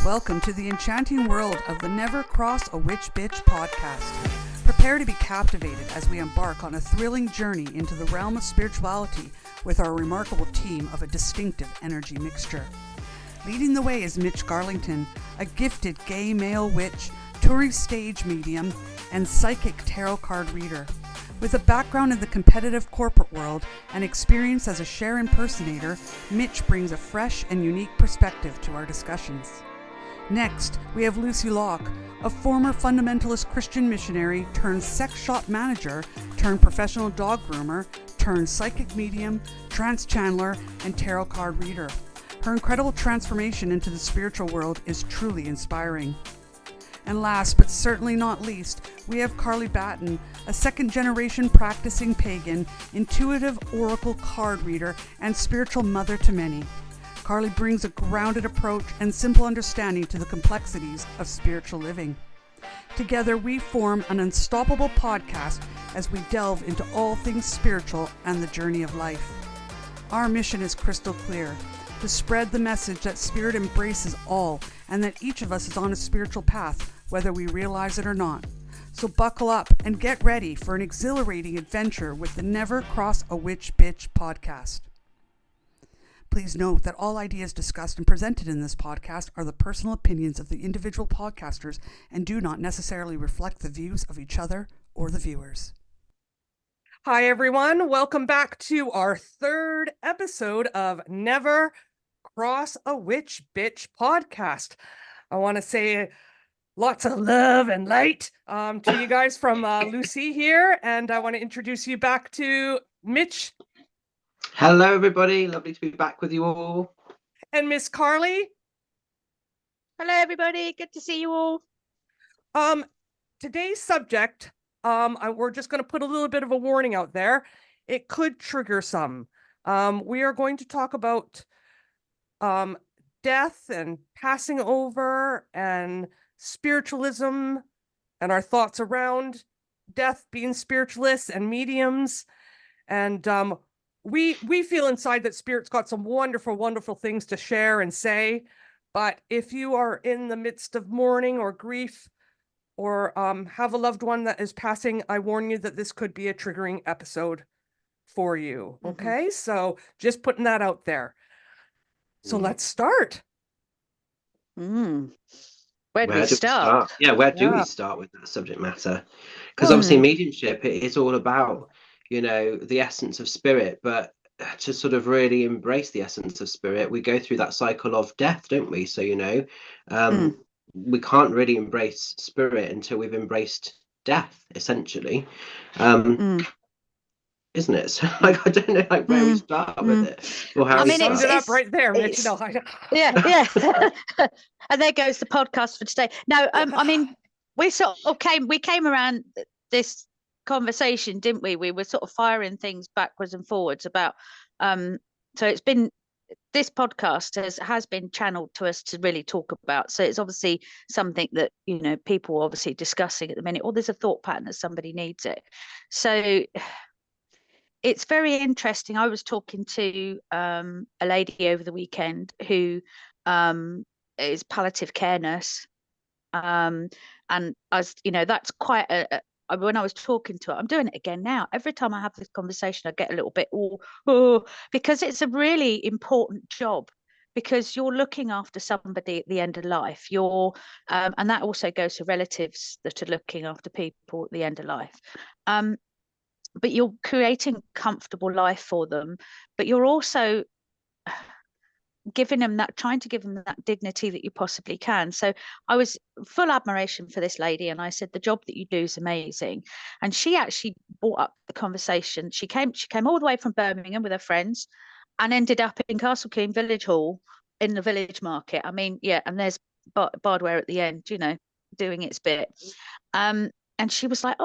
Welcome to the enchanting world of the Never Cross a Witch Bitch podcast. Prepare to be captivated as we embark on a thrilling journey into the realm of spirituality with our remarkable team of a distinctive energy mixture. Leading the way is Mitch Garlington, a gifted gay male witch, touring stage medium, and psychic tarot card reader. With a background in the competitive corporate world and experience as a Cher impersonator, Mitch brings a fresh and unique perspective to our discussions. Next, we have Lucy Locke, a former fundamentalist Christian missionary turned sex shop manager turned professional dog groomer turned psychic medium, trance channeler, and tarot card reader. Her incredible transformation into the spiritual world is truly inspiring. And last but certainly not least, we have Carly Batten, a second-generation practicing pagan, intuitive oracle card reader, and spiritual mother to many. Carly brings a grounded approach and simple understanding to the complexities of spiritual living. Together, we form an unstoppable podcast as we delve into all things spiritual and the journey of life. Our mission is crystal clear: to spread the message that spirit embraces all and that each of us is on a spiritual path, whether we realize it or not. So buckle up and get ready for an exhilarating adventure with the Never Cross a Witch Bitch podcast. Please note that all ideas discussed and presented in this podcast are the personal opinions of the individual podcasters and do not necessarily reflect the views of each other or the viewers. Hi, everyone. Welcome back to our third episode of Never Cross a Witch Bitch podcast. I want to say lots of love and light to you guys from Lucy here, and I want to introduce you back to Mitch. Hello, everybody. Lovely to be back with you all. And Miss Carly. Hello, everybody. Good to see you all. Today's subject, we're just going to put a little bit of a warning out there. It could trigger some. We are going to talk about death and passing over and spiritualism and our thoughts around death, being spiritualists and mediums. And we feel inside that Spirit's got some wonderful, wonderful things to share and say. But if you are in the midst of mourning or grief or have a loved one that is passing, I warn you that this could be a triggering episode for you. Okay, so just putting that out there. So let's start. Where do we start? Yeah, where do we start with that subject matter? Because obviously mediumship, it is all about, the essence of spirit, but to sort of really embrace the essence of spirit, we go through that cycle of death, don't we? So, we can't really embrace spirit until we've embraced death, essentially. Isn't it? So I don't know where we start with it or how we start. Sums it up right there, Mitch. Yeah. And there goes the podcast for today. No, we came around this conversation, didn't we? We were sort of firing things backwards and forwards about so it's been, this podcast has been channeled to us to really talk about. So it's obviously something that people are obviously discussing at the minute, or there's a thought pattern that somebody needs it. So it's very interesting. I was talking to a lady over the weekend who is palliative care nurse, and as that's quite a when I was talking to her, I'm doing it again now. Every time I have this conversation, I get a little bit because it's a really important job, because you're looking after somebody at the end of life. You're and that also goes to relatives that are looking after people at the end of life. But you're creating a comfortable life for them, but you're also trying to give them that dignity that you possibly can. So I was full admiration for this lady, and I said, the job that you do is amazing. And she actually brought up the conversation. She came all the way from Birmingham with her friends and ended up in Castle Queen Village Hall in the village market. And there's Bardware at the end, doing its bit. And she was like,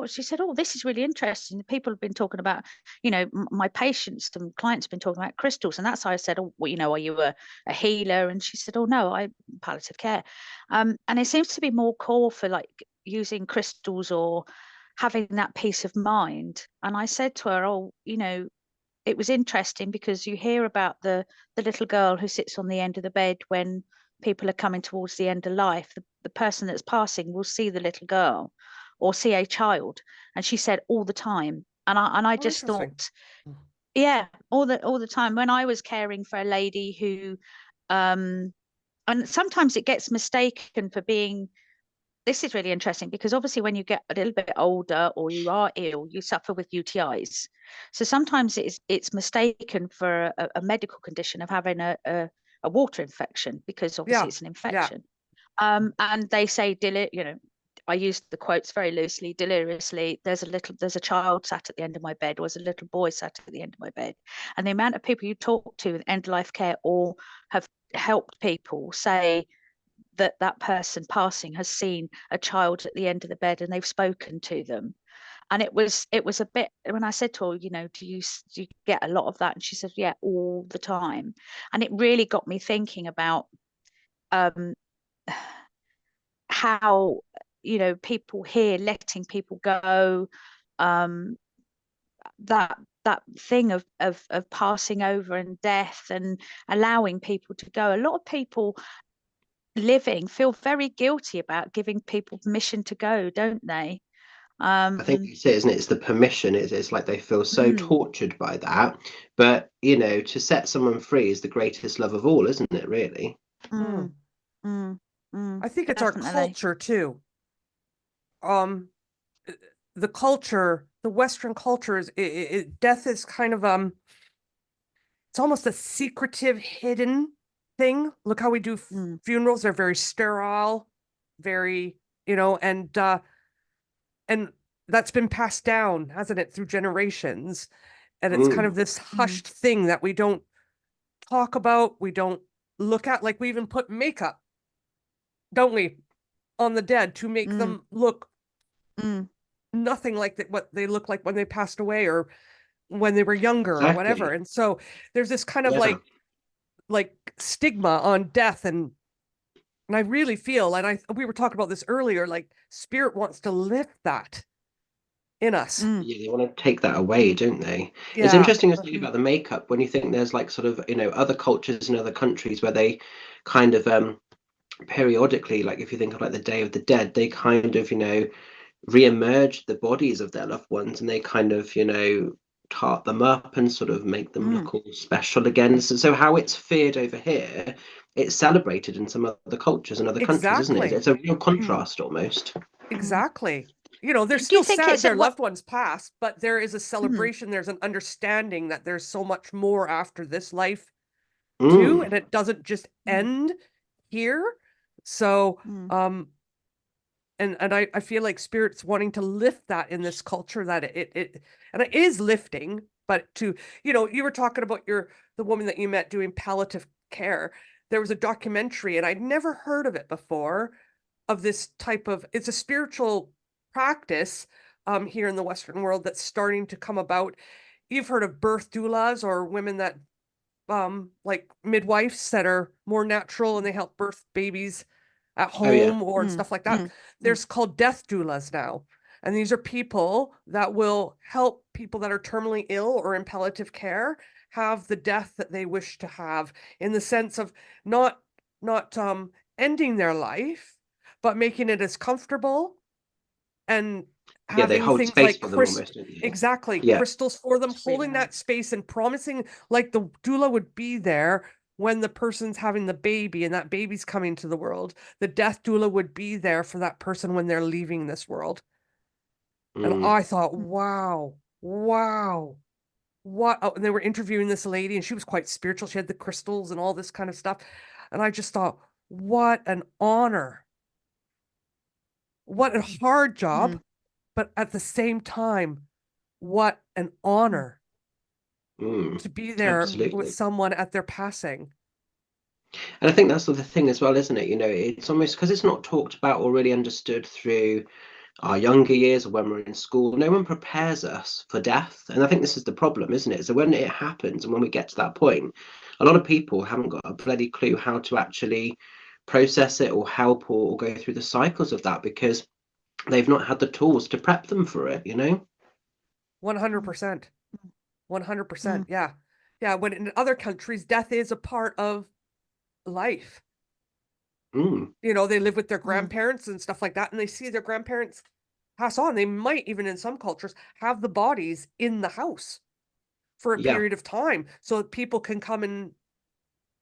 she said, this is really interesting. People have been talking about, my patients and clients have been talking about crystals. And that's how I said, are you a healer? And she said, no, I'm palliative care. And it seems to be more core for like using crystals or having that peace of mind. And I said to her, it was interesting because you hear about the little girl who sits on the end of the bed when people are coming towards the end of life, the person that's passing will see the little girl or see a child. And she said all the time. And I just interesting. thought, yeah, all the time. When I was caring for a lady who, and sometimes it gets mistaken for being, this is really interesting, because obviously when you get a little bit older or you are ill, you suffer with UTIs. So sometimes it's mistaken for a medical condition of having a water infection, because obviously Yeah, it's an yeah. infection. And they say, I use the quotes very loosely, deliriously, there's a child sat at the end of my bed, or there's a little boy sat at the end of my bed. And the amount of people you talk to with end of life care or have helped people say that person passing has seen a child at the end of the bed and they've spoken to them. And it was a bit, when I said to her, do you get a lot of that? And she said, yeah, all the time. And it really got me thinking about how, people here letting people go, that thing of passing over and death and allowing people to go. A lot of people living feel very guilty about giving people permission to go, don't they? I think it's it, isn't it? It's the permission. It's like they feel so tortured by that. But, to set someone free is the greatest love of all, isn't it, really? I think it's our Definitely. culture too. The culture, the Western culture is death is kind of it's almost a secretive, hidden thing. Look how we do funerals; they're very sterile, very, and that's been passed down, hasn't it, through generations? And it's kind of this hushed thing that we don't talk about, we don't look at. Like, we even put makeup, don't we, on the dead to make them look nothing like what they look like when they passed away or when they were younger or whatever. And so there's this kind of like stigma on death, and I really feel, and we were talking about this earlier, like spirit wants to lift that in us. Yeah, they want to take that away, don't they? Yeah. It's interesting to think about the makeup when you think there's like sort of, other cultures in other countries where they kind of periodically, like if you think of like the Day of the Dead, they kind of, re-emerge the bodies of their loved ones, and they kind of, tart them up and sort of make them look all special again. So how it's feared over here, it's celebrated in some other cultures and other countries, isn't it? It's a real contrast almost. Exactly. They're Do you still think sad it's their loved ones passed, but there is a celebration. There's an understanding that there's so much more after this life too, and it doesn't just end here. So, and I feel like spirit's wanting to lift that in this culture, that it and it is lifting, but you were talking about the woman that you met doing palliative care. There was a documentary, and I'd never heard of it before, of this type of, it's a spiritual practice here in the Western world that's starting to come about. You've heard of birth doulas, or women that like midwives that are more natural and they help birth babies at home or and stuff like that. There's called death doulas now. And these are people that will help people that are terminally ill or in palliative care have the death that they wish to have, in the sense of not ending their life, but making it as comfortable, and Yeah, they having hold things space like for them almost, don't they? exactly, Yeah. crystals for them, It's really holding that space and promising, like the doula would be there when the person's having the baby and that baby's coming to the world. The death doula would be there for that person when they're leaving this world. And I thought, wow, what? Oh, and they were interviewing this lady, and she was quite spiritual. She had the crystals and all this kind of stuff. And I just thought, what an honor. What a hard job. But at the same time, what an honor to be there Absolutely. with someone at their passing. And I think that's the thing as well, isn't it? It's almost because it's not talked about or really understood through our younger years or when we're in school. No one prepares us for death. And I think this is the problem, isn't it? So when it happens and when we get to that point, a lot of people haven't got a bloody clue how to actually process it or help or go through the cycles of that, because they've not had the tools to prep them for it, 100%. 100%. Yeah. Yeah. When in other countries, death is a part of life. You know, they live with their Mm. grandparents and stuff like that, and they see their grandparents pass on. They might even in some cultures have the bodies in the house for a Yeah. period of time so that people can come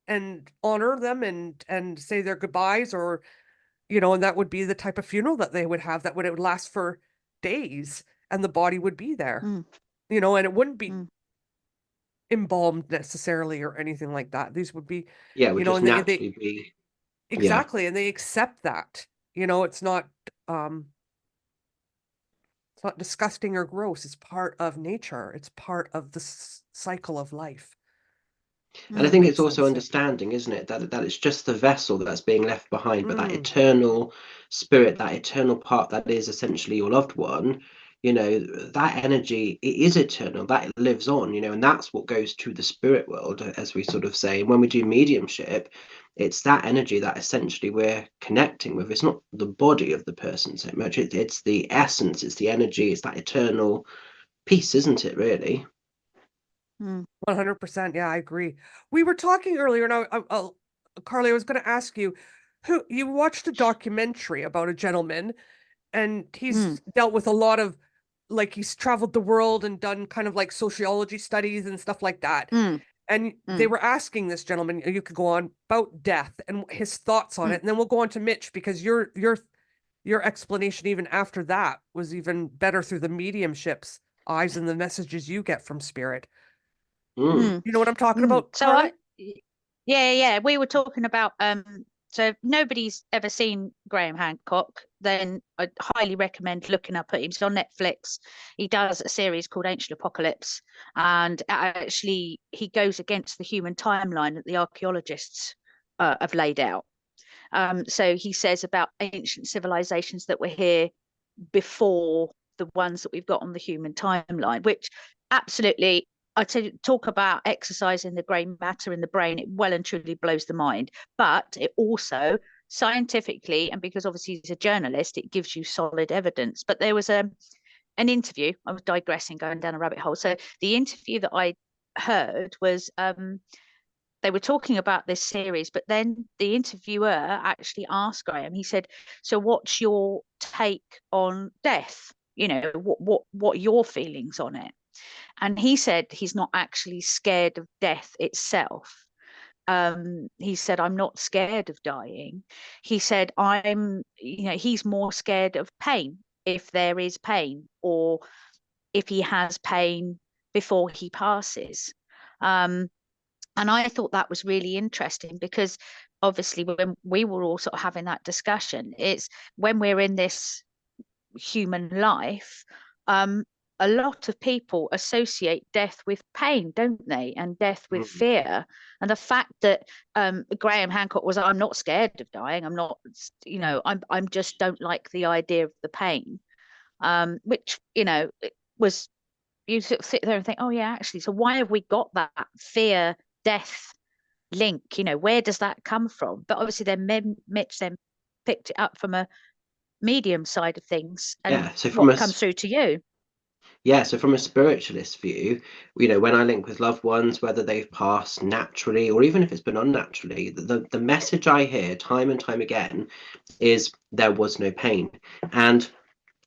and honor them and say their goodbyes, or you know, and that would be the type of funeral that they would have, that would, it would last for days and the body would be there. Mm. You know, and it wouldn't be Mm. embalmed necessarily or anything like that. These would be, Yeah, it would you know, just and they naturally be. Yeah. exactly, and they accept that. You know, um it's not disgusting or gross. It's part of nature. It's part of the cycle of life. And I Mm. think Makes it's also sense. understanding, isn't it, that it's just the vessel that's being left behind, but that Mm, eternal spirit, that eternal part that is essentially your loved one, you know, that energy, it is eternal, that it lives on, you know, and that's what goes to the spirit world, as we sort of say. And when we do mediumship, it's that energy that essentially we're connecting with. It's not the body of the person so much, it's the essence, it's the energy, it's that eternal piece, isn't it, really? Mm. 100%. Yeah, I agree. We were talking earlier, and Carly, I was going to ask you, who you watched a documentary about a gentleman, and Mm. he's dealt with a lot of, like, he's traveled the world and done kind of like sociology studies and stuff like that. Mm. And they Mm. were asking this gentleman, you could go on, about death and his thoughts on Mm. it, and then we'll go on to Mitch, because your explanation even after that was even better through the mediumship's eyes and the messages you get from spirit. Mm. Mm. You know what I'm talking Mm. about, So Carly? yeah, we were talking about so if nobody's ever seen Graham Hancock, then I highly recommend looking up at him. He's on Netflix. He does a series called Ancient Apocalypse, and actually he goes against the human timeline that the archaeologists have laid out. So he says about ancient civilizations that were here before the ones that we've got on the human timeline, which absolutely, talk about exercising the grey matter in the brain, it well and truly blows the mind. But it also scientifically, and because obviously he's a journalist, it gives you solid evidence. But there was an interview, I was digressing, going down a rabbit hole. So the interview that I heard was they were talking about this series, but then the interviewer actually asked Graham, he said, so what's your take on death? You know, what are your feelings on it? And he said he's not actually scared of death itself. He said, I'm not scared of dying. He said, he's more scared of pain, if there is pain, or if he has pain before he passes. Um, and I thought that was really interesting, because obviously when we were all sort of having that discussion, it's when we're in this human life, a lot of people associate death with pain, don't they? And death with Mm. fear. And the fact that Graham Hancock was, I'm not scared of dying. I'm not, I'm just don't like the idea of the pain. Which, it was, you sort of sit there and think, oh yeah, actually, so why have we got that fear death link? Where does that come from? But obviously then Mitch then picked it up from a medium side of things, and Yeah. So from what a comes through to you. Yeah, so from a spiritualist view, when I link with loved ones, whether they've passed naturally or even if it's been unnaturally, the message I hear time and time again is there was no pain. And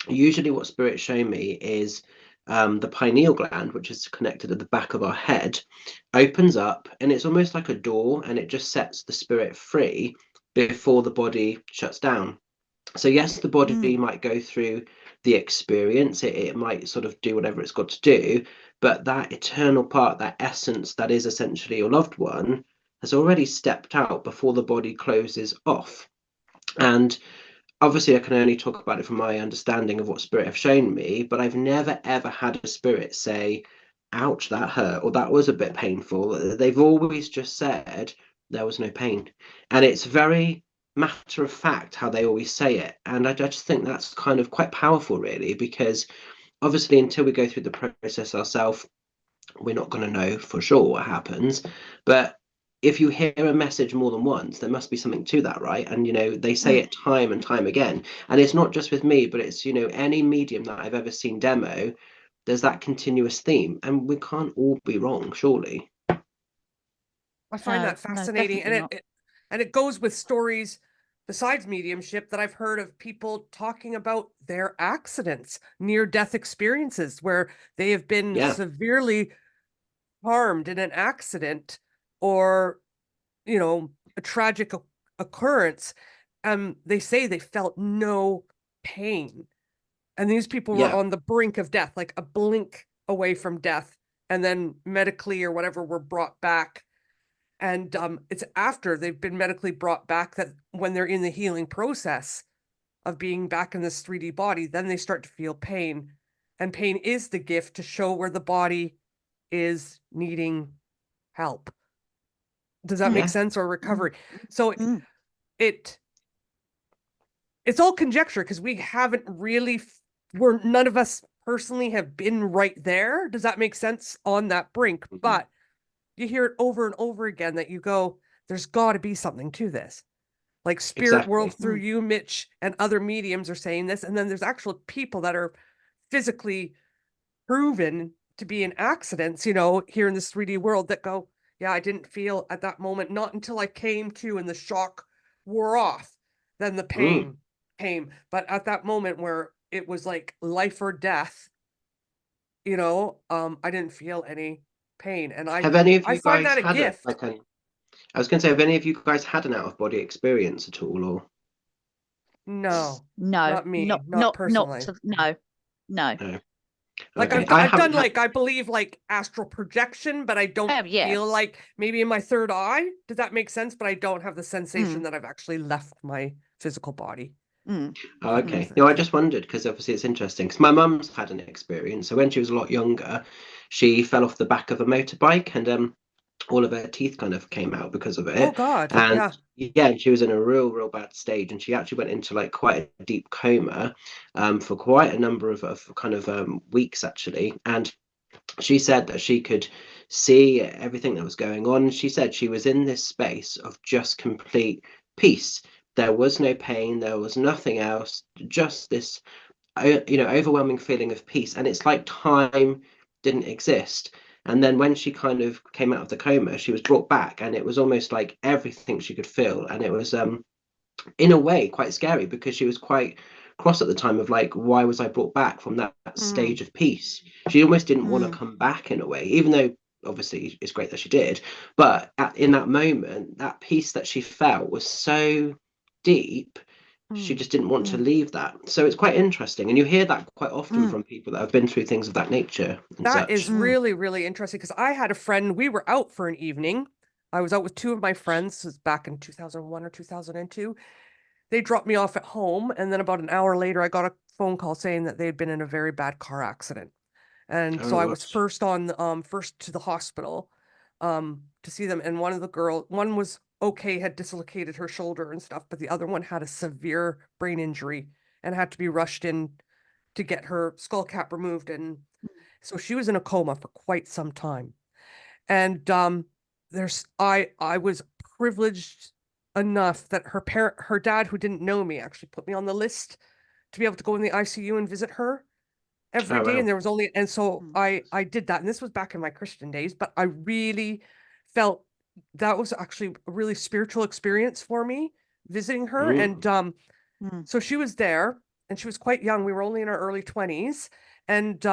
usually what spirits show me is the pineal gland, which is connected at the back of our head, opens up and it's almost like a door, and it just sets the spirit free before the body shuts down. So yes, the body Mm. might go through the experience, it might sort of do whatever it's got to do, but that eternal part, that essence that is essentially your loved one, has already stepped out before the body closes off. And obviously I can only talk about it from my understanding of what spirit have shown me, but I've never ever had a spirit say, ouch, that hurt, or that was a bit painful. They've always just said there was no pain. And it's very matter of fact how they always say it. And I just think that's kind of quite powerful, really, because obviously until we go through the process ourselves, we're not going to know for sure what happens. But if you hear a message more than once, there must be something to that, right? And they say Mm. it time and time again. And it's not just with me, but it's any medium that I've ever seen demo, there's that continuous theme, and we can't all be wrong, surely. I find No, that no, fascinating, definitely and not. it goes with stories besides mediumship, that I've heard of people talking about their accidents, near-death experiences where they have been Yeah. severely harmed in an accident or, you know, a tragic occurrence. They say they felt no pain. And these people were Yeah. on the brink of death, like a blink away from death, and then medically or whatever were brought back. And it's after they've been medically brought back that when they're in the healing process of being back in this 3D body, then they start to feel pain. And pain is the gift to show where the body is needing help. Does that make Yeah. sense? Or recovery? So Mm. it's all conjecture because we haven't really, none of us personally have been right there. Does that make sense on that brink? Mhm. But you hear it over and over again that you go, there's got to be something to this. Like spirit world Exactly. through you, Mitch, and other mediums are saying this. And then there's actual people that are physically proven to be in accidents, you know, here in this 3D world that go, yeah, I didn't feel at that moment, not until I came to and the shock wore off, then the pain came. But at that moment where it was like life or death, you know, I didn't feel any pain. And Have any of I you find guys that a had a gift. I was going to say, have any of you guys had an out of body experience at all, or No, No, not me, not personally. no. no? Like Okay, I I've done haven't had. like, I believe like astral projection, but I don't Oh, yeah. feel like maybe in my third eye. Does that make sense? But I don't have the sensation Mm. that I've actually left my physical body. Mm. Oh, That makes okay. No, sense. I just wondered because obviously it's interesting because my mum's had an experience. So when she was a lot younger, she fell off the back of a motorbike and all of her teeth kind of came out because of Oh it. God. And Yeah. yeah, and she was in a real bad stage, and she actually went into like quite a deep coma for quite a number of kind of weeks actually. And she said that she could see everything that was going on. She said she was in this space of just complete peace. There was no pain, there was nothing else, just this overwhelming feeling of peace. And it's like time didn't exist. And then when she kind of came out of the coma, she was brought back, and it was almost like everything she could feel. And it was in a way quite scary because she was quite cross at the time of like, why was I brought back from that Mm. stage of peace? She almost didn't want to Mm. come back in a way, even though obviously it's great that she did. But in that moment, that peace that she felt was so deep, she Mm. just didn't want to Mm. leave that. So it's quite interesting. And you hear that quite often Mm. from people that have been through things of that nature and That is such. Mm. really, really interesting because I had a friend, we were out for an evening. I was out with two of my friends. This was back in 2001 or 2002. They dropped me off at home. And then about an hour later, I got a phone call saying that they had been in a very bad car accident. And so Oh, I was what? first to the hospital to see them. And one was okay, had dislocated her shoulder and stuff, but the other one had a severe brain injury and had to be rushed in to get her skull cap removed. And so she was in a coma for quite some time. And I was privileged enough that her dad, who didn't know me, actually put me on the list to be able to go in the ICU and visit her every Oh, day. And wow. there was only, and so Mm. I did that. And this was back in my Christian days, but I really felt that was actually a really spiritual experience for me visiting her. And Mm. Mm. so she was there and she was quite young. We were only in our early 20s. And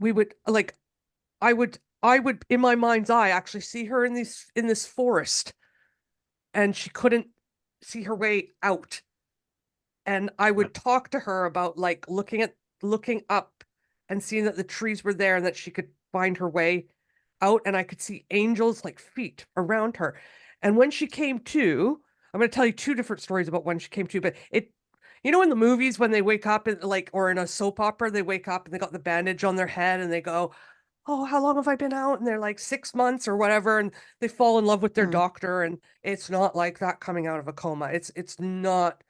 we would like, I would in my mind's eye actually see her in this forest, and she couldn't see her way out. And I would talk to her about like looking up and seeing that the trees were there and that she could find her way out. And I could see angels like feet around her. And when she came to, I'm going to tell you two different stories about when she came to, but you know, in the movies when they wake up and like, or in a soap opera, they wake up and they got the bandage on their head and they go, oh, how long have I been out? And they're like 6 months or whatever. And they fall in love with their Mm. doctor. And it's not like that coming out of a coma. It's not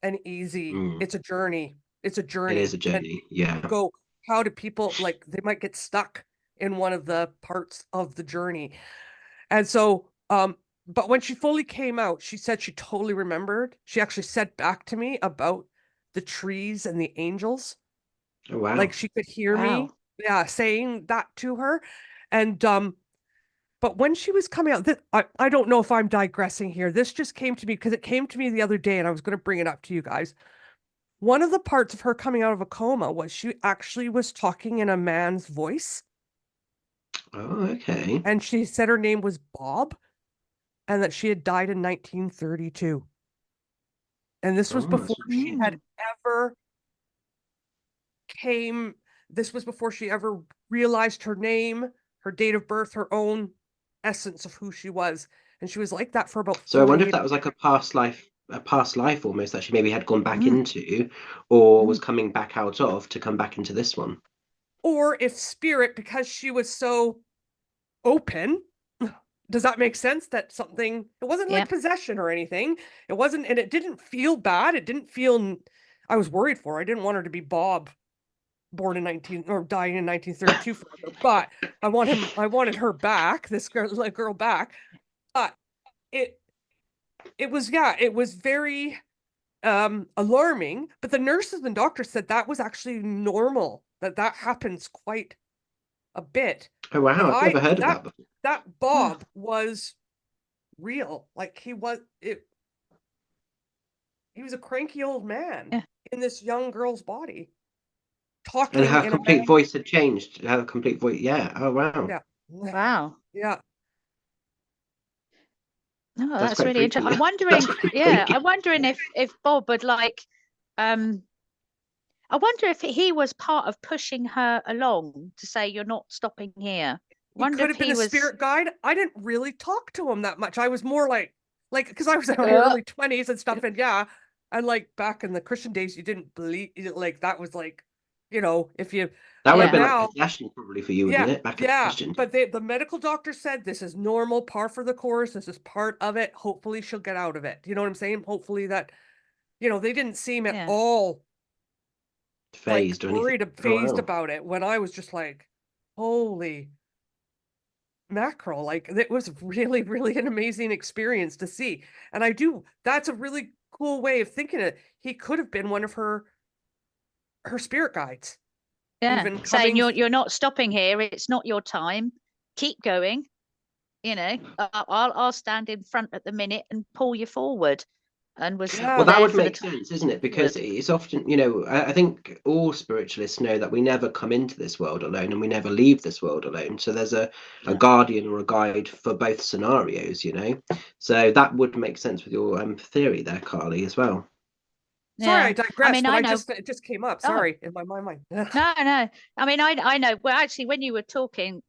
an easy, Mm. it's a journey. It's a It is journey. a And journey. Yeah. go, how do people like they might get stuck in one of the parts of the journey. And so but when she fully came out, she said she totally remembered. She actually said back to me about the trees and the angels. Oh, Like wow. she could hear me, Wow. yeah, saying that to her. And But when she was coming out, I don't know if I'm digressing here. This just came to me because it came to me the other day and I was going to bring it up to you guys. One of the parts of her coming out of a coma was she actually was talking in a man's voice. Oh, okay. And she said her name was Bob and that she had died in 1932. And this was before she had ever this was before she ever realized her name, her date of birth, her own essence of who she was. And she was like that for about 40 So I wonder if years. that was like a past life almost that she maybe had gone back into, or was coming back out of to come back into this one. Or if spirit, because she was so open, does that make sense? That something, it wasn't like possession or anything. It wasn't, and it didn't feel bad. It didn't feel, I was worried for her. I didn't want her to be Bob, born in dying in 1932 forever, but I wanted her back, this girl back. But it was very alarming. But the nurses and doctors said that was actually normal, that happens quite a bit. Oh wow, I've never heard of that before. That Bob was real. Like he was a cranky old man in this young girl's body. Talking, and her complete voice had changed. Her complete voice, yeah. Oh wow. Yeah. Wow. Yeah. No, that's really interesting. I'm wondering, I'm wondering if Bob would like, I wonder if he was part of pushing her along to say, you're not stopping here. He could have been a spirit guide. I didn't really talk to him that much. I was more like, because I was in my early 20s and stuff. And and like back in the Christian days, you didn't believe, like that was like, if you. That would have been like possession probably for you, wouldn't it? Back in Christian. But the medical doctor said this is normal, par for the course. This is part of it. Hopefully she'll get out of it. You know what I'm saying? Hopefully that, they didn't seem at all phased or anything. Phased about it, when I was just like, holy mackerel. Like it was really, really an amazing experience to see. And that's a really cool way of thinking it. He could have been one of her spirit guides. Even saying you're not stopping here. It's not your time. Keep going. I'll stand in front at the minute and pull you forward. And well, that would make sense, isn't it? Because it's often, I think all spiritualists know that we never come into this world alone and we never leave this world alone. So there's a guardian or a guide for both scenarios, So that would make sense with your theory there, Carly, as well. Sorry, I digressed. I know it just came up. Sorry, in my mind. No. I mean, I know. Well, actually, when you were talking,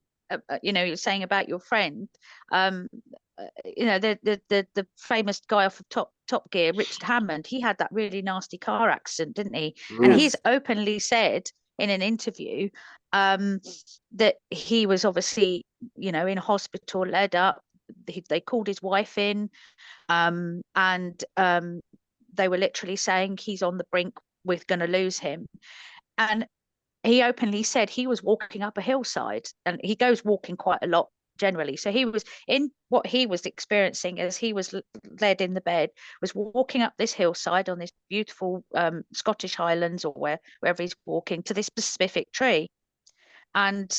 you were saying about your friend, the famous guy off of Top Gear, Richard Hammond, he had that really nasty car accident, didn't he? And he's openly said in an interview that he was obviously, in hospital, led up. They called his wife in, and they were literally saying he's on the brink, we're going to lose him. And he openly said he was walking up a hillside, and he goes walking quite a lot generally. So he was in what he was experiencing as he was led in the bed, was walking up this hillside on this beautiful Scottish Highlands or wherever he's walking to this specific tree. And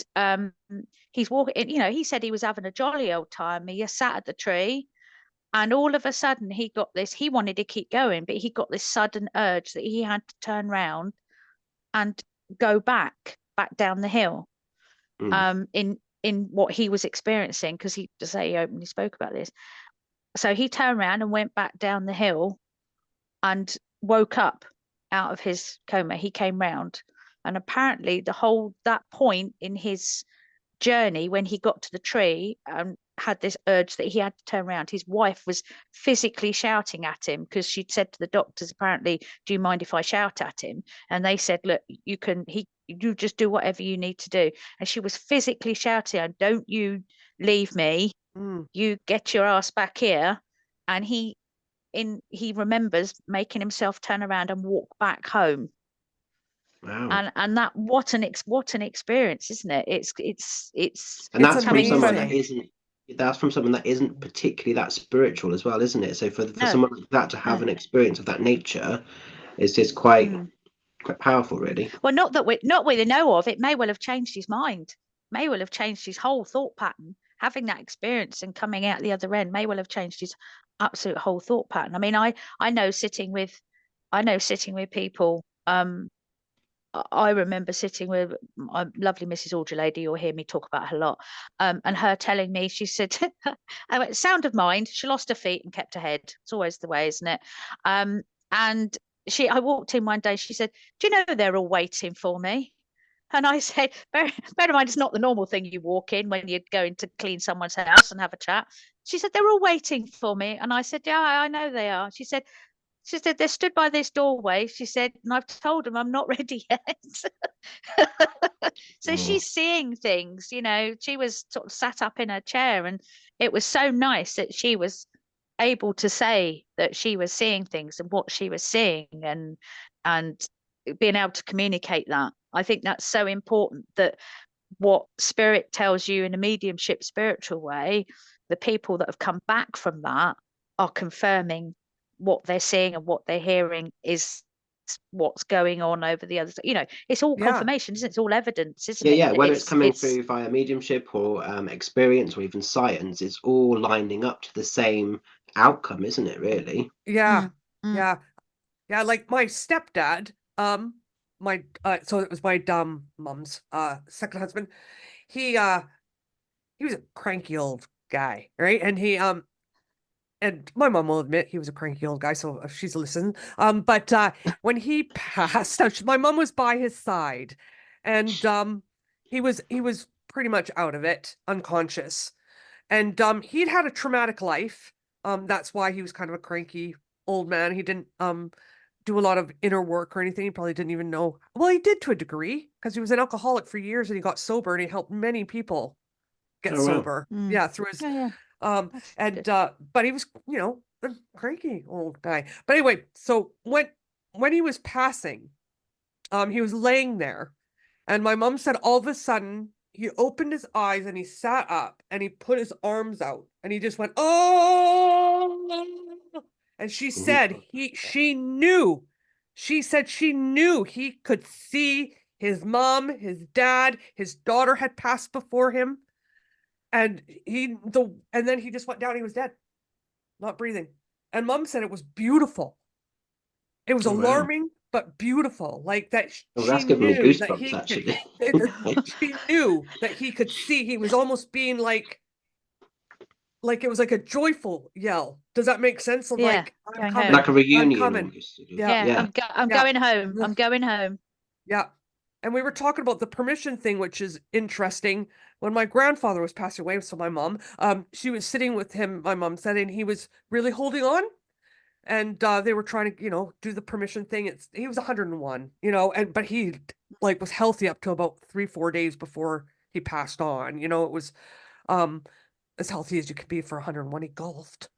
he's walking, he said he was having a jolly old time. He sat at the tree. And all of a sudden he wanted to keep going, but he got this sudden urge that he had to turn around and go back down the hill, in what he was experiencing, because he openly spoke about this. So he turned around and went back down the hill and woke up out of his coma. He came round, and apparently that point in his journey, when he got to the tree and had this urge that he had to turn around, his wife was physically shouting at him, because she'd said to the doctors, apparently, do you mind if I shout at him? And they said, look, you just do whatever you need to do. And she was physically shouting, don't you leave me, you get your ass back here. And he remembers making himself turn around and walk back home. Wow. And that what an experience, isn't it? And that's from someone that isn't. That's from someone that isn't particularly that spiritual as well, isn't it? So for someone like that to have an experience of that nature is just quite powerful, really. Well, not that we know of. It may well have changed his mind. May well have changed his whole thought pattern. having that experience and coming out the other end may well have changed his absolute whole thought pattern. I mean, I know sitting with people. I remember sitting with a lovely Mrs. Audrey lady. You'll hear me talk about her a lot. And her telling me, she said, I went, sound of mind. She lost her feet and kept her head. It's always the way, isn't it? And I walked in one day. She said, "Do you know they're all waiting for me?" And I said, bear in mind, it's not the normal thing you walk in when you're going to clean someone's house and have a chat. She said, "They're all waiting for me." And I said, "Yeah, I know they are." She said, "They're stood by this doorway." She said, "And I've told them I'm not ready yet." So she's seeing things, she was sort of sat up in her chair, and it was so nice that she was able to say that she was seeing things and what she was seeing, and being able to communicate that. I think that's so important, that what spirit tells you in a mediumship spiritual way, the people that have come back from that are confirming what they're seeing and what they're hearing is what's going on over the other. It's all confirmation, isn't it? It's all evidence, isn't it? Yeah, whether it's coming through via mediumship or experience or even science, it's all lining up to the same outcome, isn't it, really? Yeah. Like my stepdad, so it was my mom's second husband. He was a cranky old guy, right? And and my mom will admit he was a cranky old guy, so she's listened. But when he passed, my mom was by his side, and he was pretty much out of it, unconscious, and he'd had a traumatic life. That's why he was kind of a cranky old man. He didn't do a lot of inner work or anything. He probably didn't even know. Well, he did to a degree, because he was an alcoholic for years and he got sober, and he helped many people get sober. Yeah, through his but he was, a cranky old guy. But anyway, so when he was passing, he was laying there, and my mom said all of a sudden he opened his eyes and he sat up and he put his arms out and he just went, "Oh!" And she said she knew he could see his mom, his dad, his daughter had passed before him. And then he just went down. He was dead, not breathing. And mom said it was beautiful. It was alarming, but beautiful. Like that. That's giving me goosebumps, actually. She knew that he could see. He was almost being like it was like a joyful yell. Does that make sense? Like, I'm coming. Like a reunion. I'm coming. I'm going home. I'm going home. Yeah. And we were talking about the permission thing, which is interesting. When my grandfather was passing away, so my mom, she was sitting with him, my mom said, and he was really holding on. And they were trying to, do the permission thing. He was 101, but he was healthy up to about 3-4 days before he passed on. It was as healthy as you could be for 101. He golfed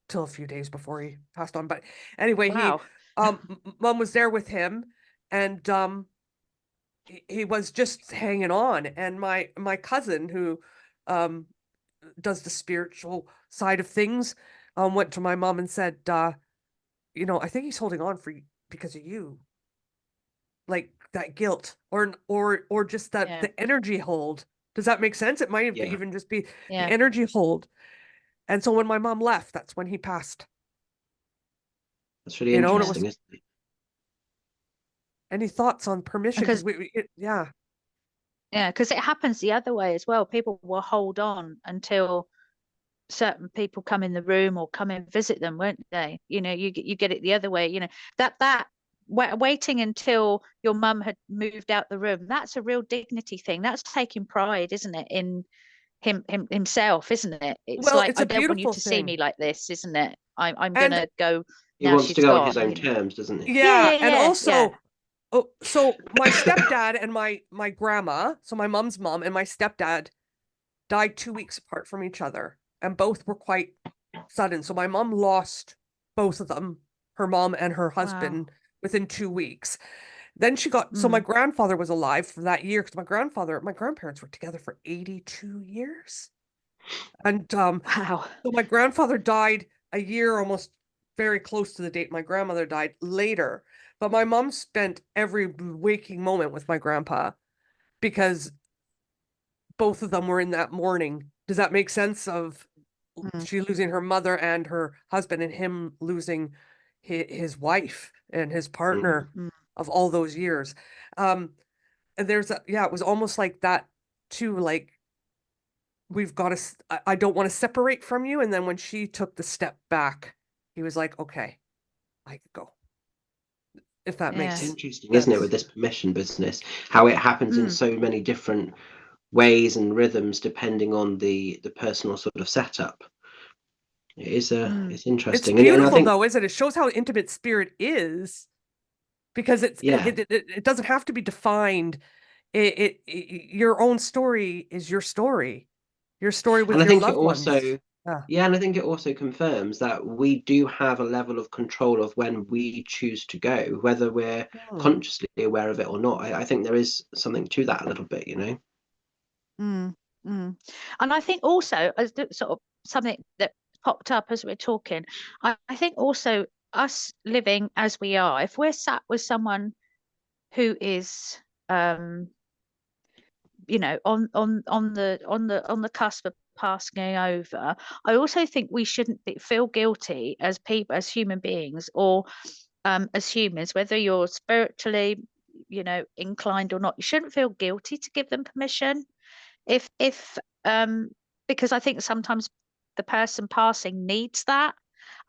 till a few days before he passed on. But anyway, wow. Mom was there with him, and he was just hanging on. And my cousin, who does the spiritual side of things, went to my mom and said, I think he's holding on because of you. Like that guilt or just that the energy hold. Does that make sense? It might even just be the energy hold. And so when my mom left, that's when he passed. That's really interesting, isn't it? Any thoughts on permission? Because because it happens the other way as well. People will hold on until certain people come in the room or come and visit them, won't they? You get it the other way. That waiting until your mum had moved out the room, that's a real dignity thing. That's taking pride, isn't it, in himself, isn't it? It's like, I don't want you to see me like this, isn't it? I'm gonna go. He wants to go on his own terms, doesn't he? And also. Oh, so my stepdad and my grandma, so my mom's mom and my stepdad, died 2 weeks apart from each other, and both were quite sudden. So my mom lost both of them, her mom and her husband, within 2 weeks. Then she got, so my grandfather was alive for that year, because my grandparents were together for 82 years. And so my grandfather died a year, almost very close to the date my grandmother died, later. But my mom spent every waking moment with my grandpa, because both of them were in that mourning Does that make sense of Mm. she losing her mother and her husband, and him losing his wife and his partner Mm. of all those years? And there's it was almost like that too, like we've got to, I don't want to separate from you. And then when she took the step back, he was like, okay, I can go. If that Yeah. It's makes interesting, isn't it, with sense. this permission business, how it happens in Mm. so many different ways and rhythms depending on the personal sort of setup. It is Mm. it's It's interesting, and I beautiful think though, isn't it? It shows how intimate spirit is, because yeah, it doesn't have to be defined. Your own story is your story and with I your think it loved also ones. Yeah. yeah, and I think it also confirms that we do have a level of control of when we choose to go, whether we're Hmm. consciously aware of it or not. I think there is something to that a little bit, you know. Mm. Mm. And I think also, as sort of something that popped up as we're talking, I think also us living as we are, if we're sat with someone who is on the cusp of passing over, I also think we shouldn't feel guilty as people, as human beings, or as humans, whether you're spiritually inclined or not. You shouldn't feel guilty to give them permission, if because I think sometimes the person passing needs that.